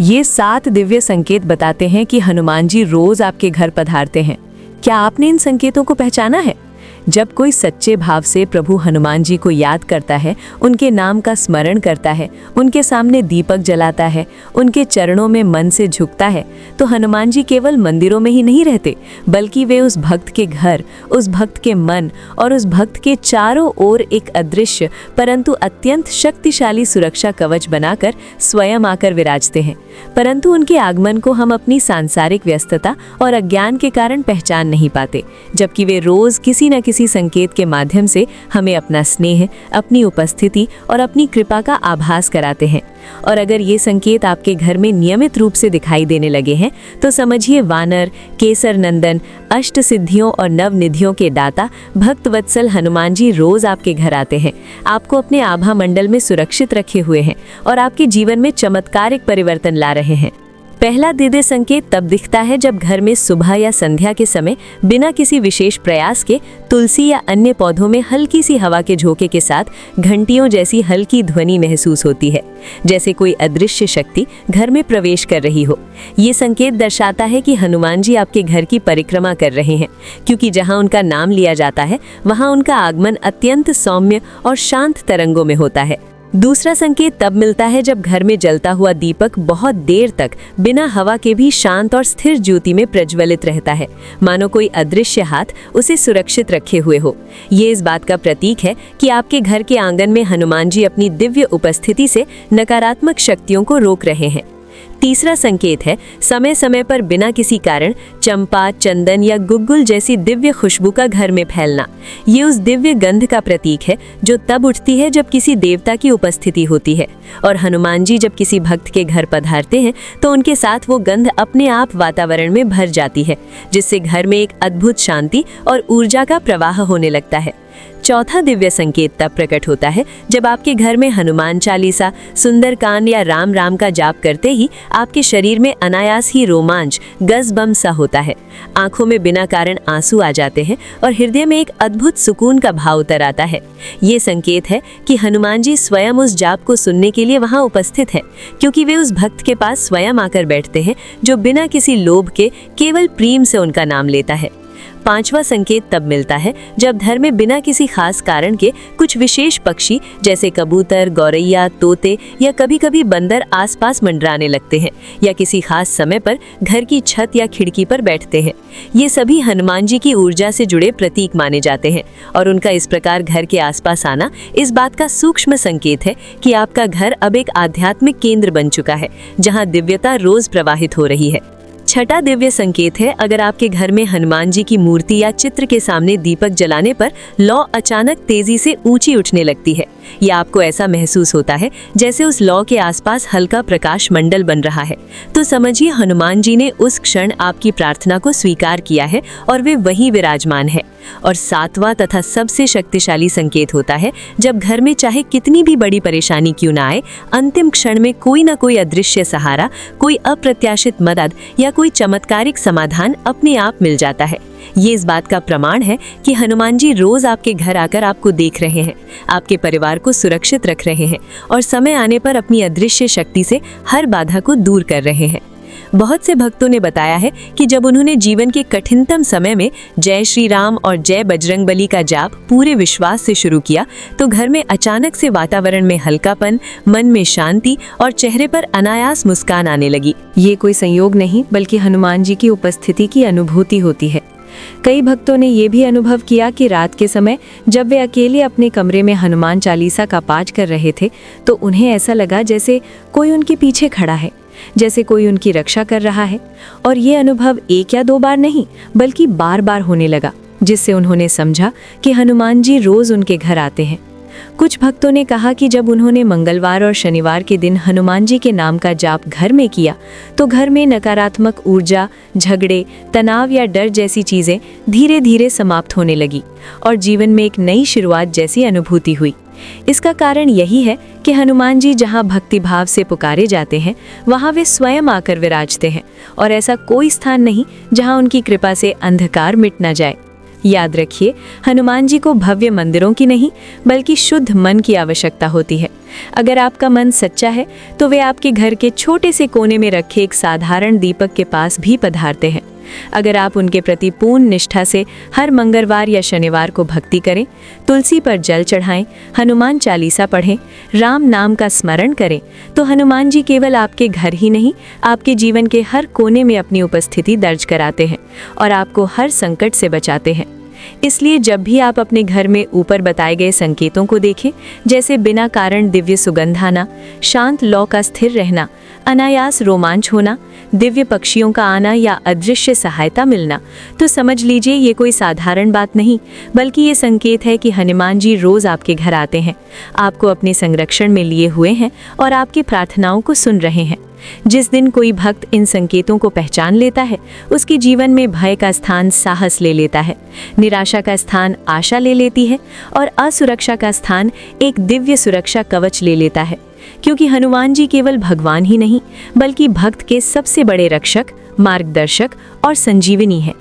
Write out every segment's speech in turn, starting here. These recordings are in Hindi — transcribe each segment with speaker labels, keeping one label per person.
Speaker 1: ये 7 दिव्य संकेत बताते हैं कि हनुमान जी रोज आपके घर पधारते हैं। क्या आपने इन संकेतों को पहचाना है? जब कोई सच्चे भाव से प्रभु हनुमान जी को याद करता है, उनके नाम का स्मरण करता है, उनके सामने दीपक जलाता है, उनके चरणों में मन से झुकता है, तो हनुमान जी केवल मंदिरों में ही नहीं रहते, बल्कि वे उस भक्त के घर, उस भक्त के मन और उस भक्त के चारों ओर एक अदृश्य परंतु अत्यंत शक्तिशाली सुरक्षा कवच बनाकर स्वयं आकर विराजते हैं। परंतु उनके आगमन को हम अपनी सांसारिक व्यस्तता और अज्ञान के कारण पहचान नहीं पाते, जबकि वे रोज किसी न किसी संकेत के माध्यम से हमें अपना स्नेह, अपनी उपस्थिति और अपनी कृपा का आभास कराते हैं। और अगर ये संकेत आपके घर में नियमित रूप से दिखाई देने लगे हैं, तो समझिए वानर, केसर नंदन, अष्ट सिद्धियों और नव निधियों के दाता भक्त वत्सल हनुमान जी रोज आपके घर आते हैं, आपको अपने आभा मंडल में सुरक्षित रखे हुए हैं और आपके जीवन में चमत्कारिक परिवर्तन ला रहे हैं। पहला दिव्य संकेत तब दिखता है जब घर में सुबह या संध्या के समय बिना किसी विशेष प्रयास के तुलसी या अन्य पौधों में हल्की सी हवा के झोंके के साथ घंटियों जैसी हल्की ध्वनि महसूस होती है, जैसे कोई अदृश्य शक्ति घर में प्रवेश कर रही हो। ये संकेत दर्शाता है कि हनुमान जी आपके घर की परिक्रमा कर रहे हैं, क्योंकि जहाँ उनका नाम लिया जाता है वहाँ उनका आगमन अत्यंत सौम्य और शांत तरंगों में होता है। दूसरा संकेत तब मिलता है जब घर में जलता हुआ दीपक बहुत देर तक बिना हवा के भी शांत और स्थिर ज्योति में प्रज्वलित रहता है, मानो कोई अदृश्य हाथ उसे सुरक्षित रखे हुए हो। ये इस बात का प्रतीक है कि आपके घर के आंगन में हनुमान जी अपनी दिव्य उपस्थिति से नकारात्मक शक्तियों को रोक रहे हैं। तीसरा संकेत है समय समय पर बिना किसी कारण चंपा, चंदन या गुग्गुल जैसी दिव्य खुशबू का घर में फैलना। ये उस दिव्य गंध का प्रतीक है जो तब उठती है जब किसी देवता की उपस्थिति होती है, और हनुमान जी जब किसी भक्त के घर पधारते हैं तो उनके साथ वो गंध अपने आप वातावरण में भर जाती है, जिससे घर में एक अद्भुत शांति और ऊर्जा का प्रवाह होने लगता है। चौथा दिव्य संकेत तब प्रकट होता है जब आपके घर में हनुमान चालीसा, सुंदरकांड या राम राम का जाप करते ही आपके शरीर में अनायास ही रोमांच, गज़-बम सा होता है। आंखों में बिना कारण आंसू आ जाते हैं और हृदय में एक अद्भुत सुकून का भाव उतर आता है। ये संकेत है कि हनुमान जी स्वयं उस जाप को सुनने के लिए वहां उपस्थित है, क्योंकि वे उस भक्त के पास स्वयं आकर बैठते हैं जो बिना किसी लोभ के केवल प्रेम से उनका नाम लेता है। पांचवा संकेत तब मिलता है जब घर में बिना किसी खास कारण के कुछ विशेष पक्षी जैसे कबूतर, गौरैया, तोते या कभी कभी बंदर आसपास मंडराने लगते हैं या किसी खास समय पर घर की छत या खिड़की पर बैठते हैं। ये सभी हनुमान जी की ऊर्जा से जुड़े प्रतीक माने जाते हैं, और उनका इस प्रकार घर के आसपास आना इस बात का सूक्ष्म संकेत है कि आपका घर अब एक आध्यात्मिक केंद्र बन चुका है, जहाँ दिव्यता रोज प्रवाहित हो रही है। छठा दिव्य संकेत है अगर आपके घर में हनुमान जी की मूर्ति या चित्र के सामने दीपक जलाने पर लौ अचानक तेजी से ऊंची उठने लगती है, या आपको ऐसा महसूस होता है जैसे उस लौ के आसपास हल्का प्रकाश मंडल बन रहा है, तो समझिए हनुमान जी ने उस क्षण आपकी प्रार्थना को स्वीकार किया है और वे वहीं विराजमान है। और सातवां तथा सबसे शक्तिशाली संकेत होता है जब घर में चाहे कितनी भी बड़ी परेशानी क्यों ना आए, अंतिम क्षण में कोई ना कोई अदृश्य सहारा, कोई अप्रत्याशित मदद या कोई चमत्कारिक समाधान अपने आप मिल जाता है। ये इस बात का प्रमाण है कि हनुमान जी रोज आपके घर आकर आपको देख रहे हैं, आपके परिवार को सुरक्षित रख रहे हैं और समय आने पर अपनी अदृश्य शक्ति से हर बाधा को दूर कर रहे हैं। बहुत से भक्तों ने बताया है कि जब उन्होंने जीवन के कठिनतम समय में जय श्री राम और जय बजरंगबली का जाप पूरे विश्वास से शुरू किया, तो घर में अचानक से वातावरण में हल्कापन, मन में शांति और चेहरे पर अनायास मुस्कान आने लगी। ये कोई संयोग नहीं, बल्कि हनुमान जी की उपस्थिति की अनुभूति होती है। कई भक्तों ने ये भी अनुभव किया कि रात के समय जब वे अकेले अपने कमरे में हनुमान चालीसा का पाठ कर रहे थे, तो उन्हें ऐसा लगा जैसे कोई उनके पीछे खड़ा है, जैसे कोई उनकी रक्षा कर रहा है। और ये अनुभव एक या दो बार नहीं, बल्कि बार बार होने लगा, जिससे उन्होंने समझा कि हनुमान जी रोज उनके घर आते हैं। कुछ भक्तों ने कहा कि जब उन्होंने मंगलवार और शनिवार के दिन हनुमान जी के नाम का जाप घर में किया, तो घर में नकारात्मक ऊर्जा, झगड़े, तनाव या डर जैसी चीजें धीरे धीरे समाप्त होने लगी और जीवन में एक नई शुरुआत जैसी अनुभूति हुई। इसका कारण यही है कि हनुमान जी जहाँ भक्ति भाव से पुकारे जाते हैं, वहाँ वे स्वयं आकर विराजते हैं, और ऐसा कोई स्थान नहीं जहाँ उनकी कृपा से अंधकार मिट न जाए। याद रखिए, हनुमान जी को भव्य मंदिरों की नहीं बल्कि शुद्ध मन की आवश्यकता होती है। अगर आपका मन सच्चा है तो वे आपके घर के छोटे से कोने में रखे एक साधारण दीपक के पास भी पधारते हैं। अगर आप उनके प्रति पूर्ण निष्ठा से हर मंगलवार या शनिवार को भक्ति करें, तुलसी पर जल चढ़ाएं, हनुमान चालीसा पढ़ें, राम नाम का स्मरण करें, तो हनुमान जी केवल आपके घर ही नहीं, आपके जीवन के हर कोने में अपनी उपस्थिति दर्ज कराते हैं और आपको हर संकट से बचाते हैं। इसलिए जब भी आप अपने घर में ऊपर बताए गए संकेतों को देखें, जैसे बिना कारण दिव्य सुगंध आना, शांत लौ का स्थिर रहना, अनायास रोमांच होना, दिव्य पक्षियों का आना या अदृश्य सहायता मिलना, तो समझ लीजिए ये कोई साधारण बात नहीं, बल्कि ये संकेत है कि हनुमान जी रोज आपके घर आते हैं, आपको अपने संरक्षण में लिए हुए हैं और आपकी प्रार्थनाओं को सुन रहे हैं। जिस दिन कोई भक्त इन संकेतों को पहचान लेता है, उसके जीवन में भय का स्थान साहस ले लेता है, निराशा का स्थान आशा ले लेती है और असुरक्षा का स्थान एक दिव्य सुरक्षा कवच ले लेता है। क्योंकि हनुमान जी केवल भगवान ही नहीं बल्कि भक्त के सबसे बड़े रक्षक, मार्गदर्शक और संजीवनी है।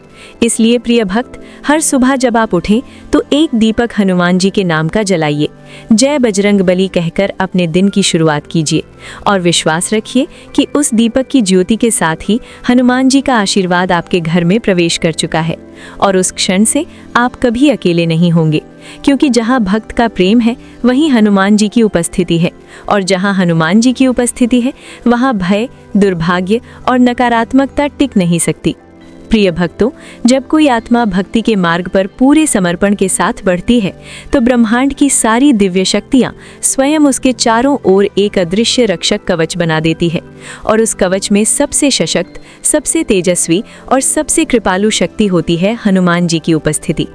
Speaker 1: इसलिए प्रिय भक्त, हर सुबह जब आप उठें तो एक दीपक हनुमान जी के नाम का जलाइए, जय बजरंगबली कहकर अपने दिन की शुरुआत कीजिए और विश्वास रखिए कि उस दीपक की ज्योति के साथ ही हनुमान जी का आशीर्वाद आपके घर में प्रवेश कर चुका है और उस क्षण से आप कभी अकेले नहीं होंगे। क्योंकि जहाँ भक्त का प्रेम है वहीं हनुमान जी की उपस्थिति है और जहाँ हनुमान जी की उपस्थिति है वहाँ भय, दुर्भाग्य और नकारात्मकता टिक नहीं सकती। प्रिय भक्तों, जब कोई आत्मा भक्ति के मार्ग पर पूरे समर्पण के साथ बढ़ती है तो ब्रह्मांड की सारी दिव्य शक्तियां स्वयं उसके चारों ओर एक अदृश्य रक्षक कवच बना देती है और उस कवच में सबसे सशक्त, सबसे तेजस्वी और सबसे कृपालु शक्ति होती है हनुमान जी की उपस्थिति।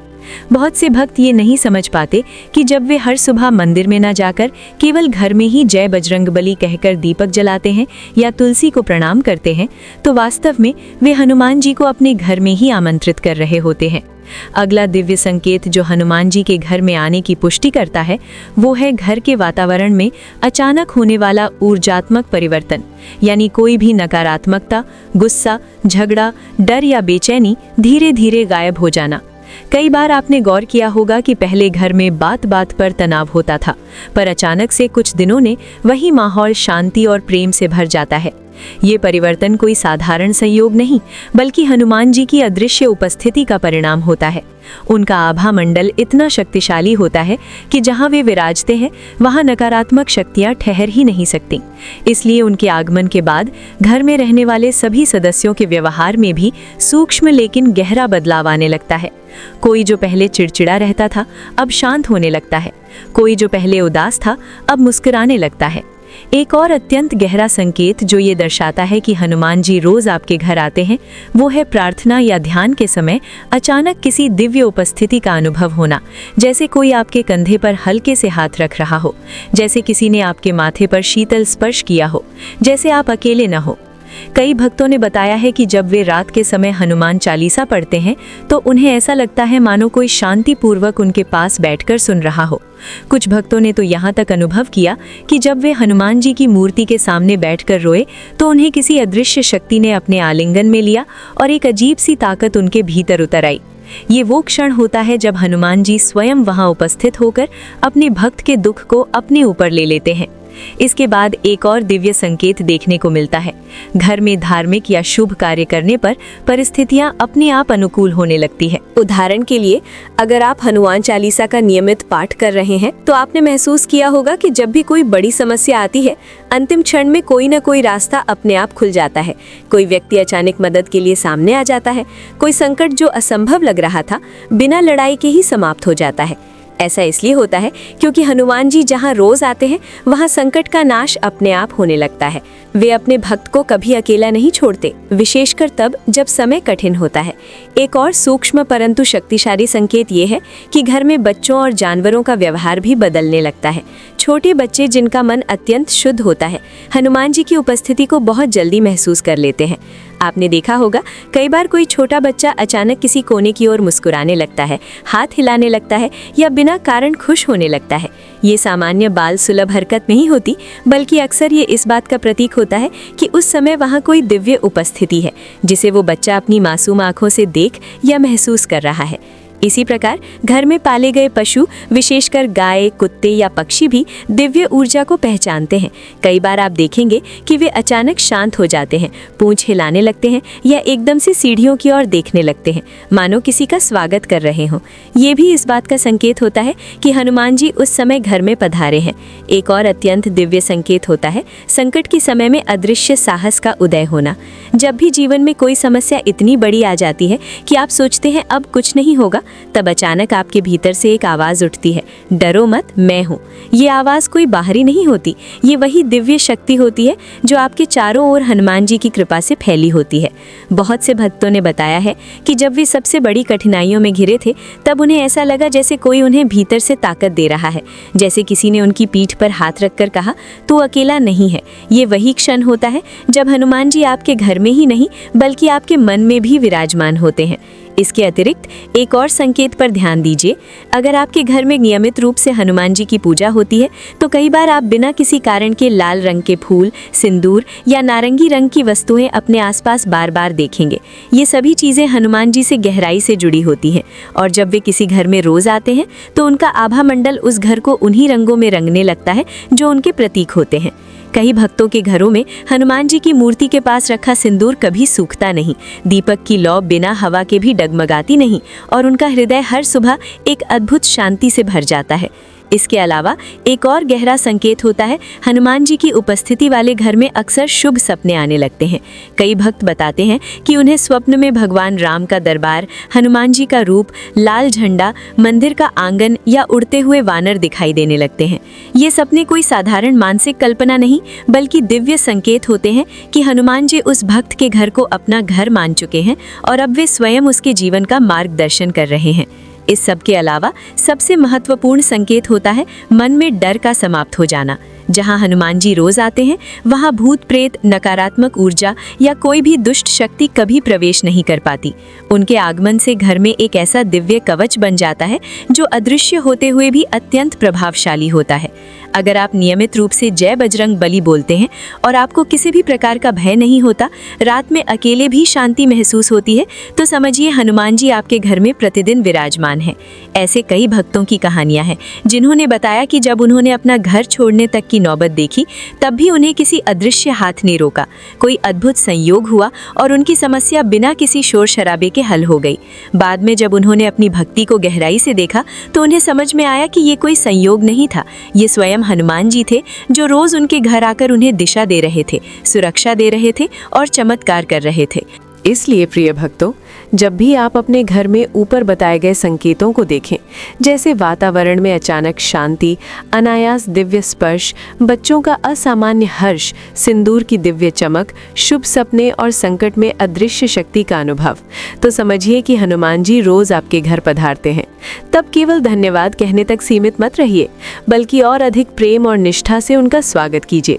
Speaker 1: बहुत से भक्त ये नहीं समझ पाते कि जब वे हर सुबह मंदिर में न जाकर केवल घर में ही जय बजरंगबली कहकर दीपक जलाते हैं या तुलसी को प्रणाम करते हैं, तो वास्तव में वे हनुमान जी को अपने घर में ही आमंत्रित कर रहे होते हैं। अगला दिव्य संकेत जो हनुमान जी के घर में आने की पुष्टि करता है वो है घर के वातावरण में अचानक होने वाला ऊर्जात्मक परिवर्तन, यानी कोई भी नकारात्मकता, गुस्सा, झगड़ा, डर या बेचैनी धीरे धीरे गायब हो जाना। कई बार आपने गौर किया होगा कि पहले घर में बात बात पर तनाव होता था, पर अचानक से कुछ दिनों में वही माहौल शांति और प्रेम से भर जाता है। ये परिवर्तन कोई साधारण संयोग नहीं बल्कि हनुमान जी की अदृश्य उपस्थिति का परिणाम होता है। उनका आभा मंडल इतना शक्तिशाली होता है कि जहां वे विराजते हैं वहां नकारात्मक शक्तियां ठहर ही नहीं सकती। इसलिए उनके आगमन के बाद घर में रहने वाले सभी सदस्यों के व्यवहार में भी सूक्ष्म लेकिन गहरा बदलाव आने लगता है। कोई जो पहले चिड़चिड़ा रहता था अब शांत होने लगता है, कोई जो पहले उदास था अब मुस्कुराने लगता है। एक और अत्यंत गहरा संकेत जो ये दर्शाता है कि हनुमान जी रोज आपके घर आते हैं वो है प्रार्थना या ध्यान के समय अचानक किसी दिव्य उपस्थिति का अनुभव होना, जैसे कोई आपके कंधे पर हल्के से हाथ रख रहा हो, जैसे किसी ने आपके माथे पर शीतल स्पर्श किया हो, जैसे आप अकेले न हो। कई भक्तों ने बताया है कि जब वे रात के समय हनुमान चालीसा पढ़ते हैं तो उन्हें ऐसा लगता है मानो कोई शांतिपूर्वक उनके पास बैठकर सुन रहा हो। कुछ भक्तों ने तो यहाँ तक अनुभव किया कि जब वे हनुमान जी की मूर्ति के सामने बैठकर रोए तो उन्हें किसी अदृश्य शक्ति ने अपने आलिंगन में लिया और एक अजीब सी ताकत उनके भीतर उतर आई। ये वो क्षण होता है जब हनुमान जी स्वयं वहाँ उपस्थित होकर अपने भक्त के दुख को अपने ऊपर ले लेते हैं। इसके बाद एक और दिव्य संकेत देखने को मिलता है। घर में धार्मिक या शुभ कार्य करने पर परिस्थितियां अपने आप अनुकूल होने लगती है। उदाहरण के लिए, अगर आप हनुमान चालीसा का नियमित पाठ कर रहे हैं तो आपने महसूस किया होगा कि जब भी कोई बड़ी समस्या आती है, अंतिम क्षण में कोई न कोई रास्ता अपने आप खुल जाता है। कोई व्यक्ति अचानक मदद के लिए सामने आ जाता है। कोई संकट जो असंभव लग रहा था बिना लड़ाई के ही समाप्त हो जाता है। ऐसा इसलिए होता है क्योंकि हनुमान जी जहां रोज आते हैं वहां संकट का नाश अपने आप होने लगता है। वे अपने भक्त को कभी अकेला नहीं छोड़ते, विशेषकर तब जब समय कठिन होता है। एक और सूक्ष्म परंतु शक्तिशाली संकेत ये है कि घर में बच्चों और जानवरों का व्यवहार भी बदलने लगता है। छोटे बच्चे जिनका मन अत्यंत शुद्ध होता है, हनुमान जी की उपस्थिति को बहुत जल्दी महसूस कर लेते हैं। आपने देखा होगा कई बार कोई छोटा बच्चा अचानक किसी कोने की ओर मुस्कुराने लगता है, हाथ हिलाने लगता है या बिना कारण खुश होने लगता है। ये सामान्य बाल सुलभ हरकत नहीं होती, बल्कि अक्सर ये इस बात का प्रतीक होता है कि उस समय वहाँ कोई दिव्य उपस्थिति है जिसे वो बच्चा अपनी मासूम आंखों से देख या महसूस कर रहा है। इसी प्रकार घर में पाले गए पशु, विशेषकर गाय, कुत्ते या पक्षी भी दिव्य ऊर्जा को पहचानते हैं। कई बार आप देखेंगे कि वे अचानक शांत हो जाते हैं, पूंछ हिलाने लगते हैं या एकदम से सीढ़ियों की ओर देखने लगते हैं, मानो किसी का स्वागत कर रहे हों। ये भी इस बात का संकेत होता है कि हनुमान जी उस समय घर में पधारे हैं। एक और अत्यंत दिव्य संकेत होता है संकट के समय में अदृश्य साहस का उदय होना। जब भी जीवन में कोई समस्या इतनी बड़ी आ जाती है कि आप सोचते हैं अब कुछ नहीं होगा, तब अचानक आपके भीतर से एक आवाज़ उठती है, डरो मत, मैं हूँ। ये आवाज़ कोई बाहरी नहीं होती, ये वही दिव्य शक्ति होती है जो आपके चारों ओर हनुमान जी की कृपा से फैली होती है। बहुत से भक्तों ने बताया है कि जब वे सबसे बड़ी कठिनाइयों में घिरे थे, तब उन्हें ऐसा लगा जैसे कोई उन्हें भीतर से ताकत दे रहा है, जैसे किसी ने उनकी पीठ पर हाथ रखकर कहा, तू अकेला नहीं है। ये वही क्षण होता है जब हनुमान जी आपके घर में ही नहीं बल्कि आपके मन में भी विराजमान होते हैं। इसके अतिरिक्त एक और संकेत पर ध्यान दीजिए। अगर आपके घर में नियमित रूप से हनुमान जी की पूजा होती है तो कई बार आप बिना किसी कारण के लाल रंग के फूल, सिंदूर या नारंगी रंग की वस्तुएं अपने आसपास बार बार देखेंगे। ये सभी चीज़ें हनुमान जी से गहराई से जुड़ी होती हैं और जब वे किसी घर में रोज आते हैं तो उनका आभा मंडल उस घर को उन्हीं रंगों में रंगने लगता है जो उनके प्रतीक होते हैं। कई भक्तों के घरों में हनुमान जी की मूर्ति के पास रखा सिंदूर कभी सूखता नहीं, दीपक की लौ बिना हवा के भी डगमगाती नहीं और उनका हृदय हर सुबह एक अद्भुत शांति से भर जाता है। इसके अलावा एक और गहरा संकेत होता है, हनुमान जी की उपस्थिति वाले घर में अक्सर शुभ सपने आने लगते हैं। कई भक्त बताते हैं कि उन्हें स्वप्न में भगवान राम का दरबार, हनुमान जी का रूप, लाल झंडा, मंदिर का आंगन या उड़ते हुए वानर दिखाई देने लगते हैं। ये सपने कोई साधारण मानसिक कल्पना नहीं बल्कि दिव्य संकेत होते हैं कि हनुमान जी उस भक्त के घर को अपना घर मान चुके हैं और अब वे स्वयं उसके जीवन का मार्गदर्शन कर रहे हैं। इस सब के अलावा सबसे महत्वपूर्ण संकेत होता है मन में डर का समाप्त हो जाना। जहां हनुमान जी रोज आते हैं वहां भूत प्रेत, नकारात्मक ऊर्जा या कोई भी दुष्ट शक्ति कभी प्रवेश नहीं कर पाती। उनके आगमन से घर में एक ऐसा दिव्य कवच बन जाता है जो अदृश्य होते हुए भी अत्यंत प्रभावशाली होता है। अगर आप नियमित रूप से जय बजरंग बली बोलते हैं और आपको किसी भी प्रकार का भय नहीं होता, रात में अकेले भी शांति महसूस होती है, तो समझिए हनुमान जी आपके घर में प्रतिदिन विराजमान हैं। ऐसे कई भक्तों की कहानियां हैं जिन्होंने बताया कि जब उन्होंने अपना घर छोड़ने तक की नौबत देखी तब भी उन्हें किसी अदृश्य हाथ ने रोका। कोई अद्भुत संयोग हुआ और उनकी समस्या बिना किसी शोर शराबे के हल हो गई। बाद में जब उन्होंने अपनी भक्ति को गहराई से देखा तो उन्हें समझ में आया कि ये कोई संयोग नहीं था, ये स्वयं हनुमान जी थे जो रोज उनके घर आकर उन्हें दिशा दे रहे थे, सुरक्षा दे रहे थे और चमत्कार कर रहे थे।
Speaker 2: इसलिए प्रिय भक्तों, जब भी आप अपने घर में ऊपर बताए गए संकेतों को देखें, जैसे वातावरण में अचानक शांति, अनायास दिव्य स्पर्श, बच्चों का असामान्य हर्ष, सिंदूर की दिव्य चमक, शुभ सपने और संकट में अदृश्य शक्ति का अनुभव, तो समझिए कि हनुमान जी रोज आपके घर पधारते हैं। तब केवल धन्यवाद कहने तक सीमित मत रहिए, बल्कि और अधिक प्रेम और निष्ठा से उनका स्वागत कीजिए।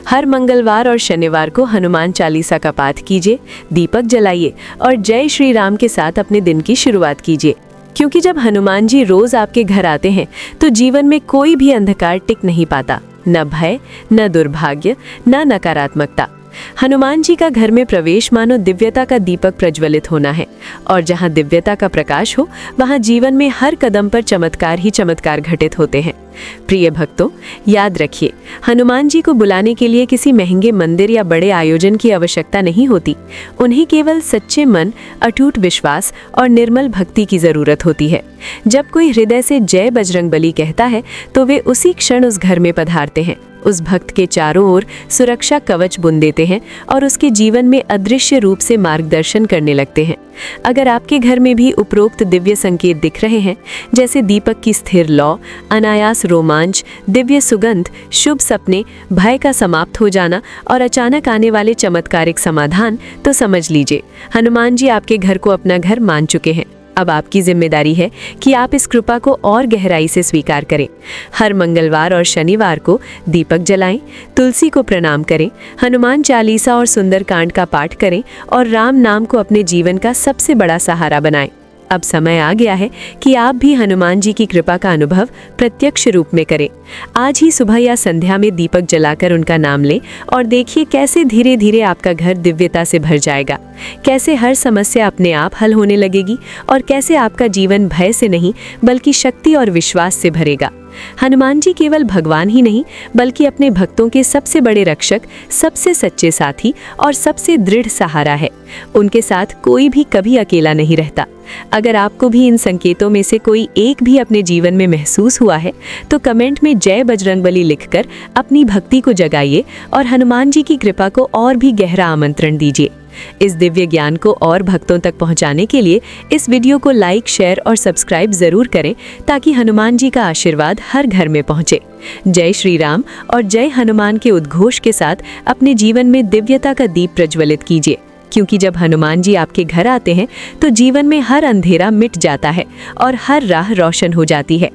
Speaker 2: हर मंगलवार और शनिवार को हनुमान चालीसा का पाठ कीजिए, दीपक जलाइए और जय श्री राम के साथ अपने दिन की शुरुआत कीजिए। क्योंकि जब हनुमान जी रोज आपके घर आते हैं तो जीवन में कोई भी अंधकार टिक नहीं पाता, न भय, न दुर्भाग्य, न नकारात्मकता। हनुमान जी का घर में प्रवेश मानो दिव्यता का दीपक प्रज्वलित होना है, और जहां दिव्यता का प्रकाश हो वहां जीवन में हर कदम पर चमत्कार ही चमत्कार घटित होते हैं। प्रिय भक्तों, याद रखिए, हनुमान जी को बुलाने के लिए किसी महंगे मंदिर या बड़े आयोजन की आवश्यकता नहीं होती। उन्हें केवल सच्चे मन, अटूट विश्वास और निर्मल भक्ति की जरूरत होती है। जब कोई हृदय से जय बजरंगबली कहता है तो वे उसी क्षण उस घर में पधारते हैं, उस भक्त के चारों ओर सुरक्षा कवच बुन देते हैं और उसके जीवन में अदृश्य रूप से मार्गदर्शन करने लगते हैं। अगर आपके घर में भी उपरोक्त दिव्य संकेत दिख रहे हैं, जैसे दीपक की स्थिर लौ, अनायास रोमांच, दिव्य सुगंध, शुभ सपने, भय का समाप्त हो जाना और अचानक आने वाले चमत्कारिक समाधान, तो समझ लीजिए हनुमान जी आपके घर को अपना घर मान चुके हैं। अब आपकी जिम्मेदारी है कि आप इस कृपा को और गहराई से स्वीकार करें। हर मंगलवार और शनिवार को दीपक जलाएं, तुलसी को प्रणाम करें, हनुमान चालीसा और सुंदरकांड का पाठ करें और राम नाम को अपने जीवन का सबसे बड़ा सहारा बनाएं। अब समय आ गया है कि आप भी हनुमान जी की कृपा का अनुभव प्रत्यक्ष रूप में करें। आज ही सुबह या संध्या में दीपक जलाकर उनका नाम लें और देखिए कैसे धीरे धीरे आपका घर दिव्यता से भर जाएगा, कैसे हर समस्या अपने आप हल होने लगेगी और कैसे आपका जीवन भय से नहीं बल्कि शक्ति और विश्वास से भरेगा। हनुमान जी केवल भगवान ही नहीं बल्कि अपने भक्तों के सबसे बड़े रक्षक, सबसे सच्चे साथी और सबसे दृढ़ सहारा है। उनके साथ कोई भी कभी अकेला नहीं रहता। अगर आपको भी इन संकेतों में से कोई एक भी अपने जीवन में महसूस हुआ है तो कमेंट में जय बजरंगबली लिखकर अपनी भक्ति को जगाइए और हनुमान जी की कृपा को और भी गहरा आमंत्रण दीजिए। इस दिव्य ज्ञान को और भक्तों तक पहुंचाने के लिए इस वीडियो को लाइक, शेयर और सब्सक्राइब जरूर करें ताकि हनुमान जी का आशीर्वाद हर घर में पहुंचे। जय श्री राम और जय हनुमान के उद्घोष के साथ अपने जीवन में दिव्यता का दीप प्रज्वलित कीजिए, क्योंकि जब हनुमान जी आपके घर आते हैं तो जीवन में हर अंधेरा मिट जाता है और हर राह रोशन हो जाती है।